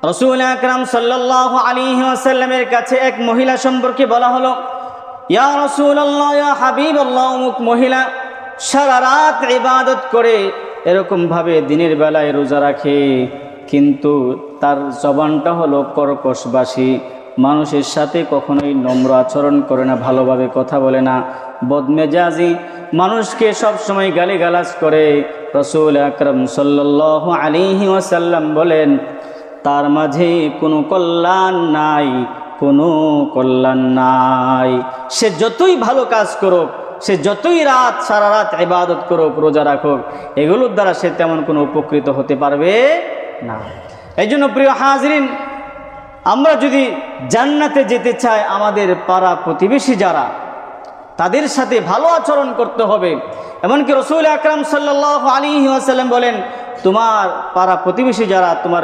রাসূল আকরাম সাল্লাল্লাহু আলাইহি ওয়াসাল্লামের কাছে এক মহিলা সম্পর্কে বলা হলো, ইয়া রাসূলুল্লাহ, ইয়া হাবিবাল্লাহ, অমুক মহিলা সারা রাত ইবাদত করে, এরকম ভাবে দিনের বেলায় রোজা রাখে, কিন্তু তার জবানটা হলো কর্কশবাসী, মানুষের সাথে কখনোই নম্র আচরণ করে না, ভালোভাবে কথা বলে না, বদমেজাজি, মানুষকে সব সময় গালিগালাজ করে। রাসূল আকরাম সাল্লাল্লাহু আলাইহি ওয়াসাল্লাম বলেন, তার মাঝে কোনো কল্যাণ নাই, কোনো কল্যাণ নাই। সে যতই ভালো কাজ করুক, সে যতই সারা রাত ইবাদত করুক, রোজা রাখুক, এগুলোর দ্বারা সে তেমন কোনো উপকৃত হতে পারবে না। এই জন্য প্রিয় হাজরিন, আমরা যদি জান্নাতে যেতে চাই, আমাদের পাড়া প্রতিবেশী যারা, তাদের সাথে ভালো আচরণ করতে হবে। এমনকি রাসূল আকরাম সাল্লাল্লাহু আলাইহি ওয়াসাল্লাম বলেন, তোমার পাড়া প্রতিবেশী যারা, তোমার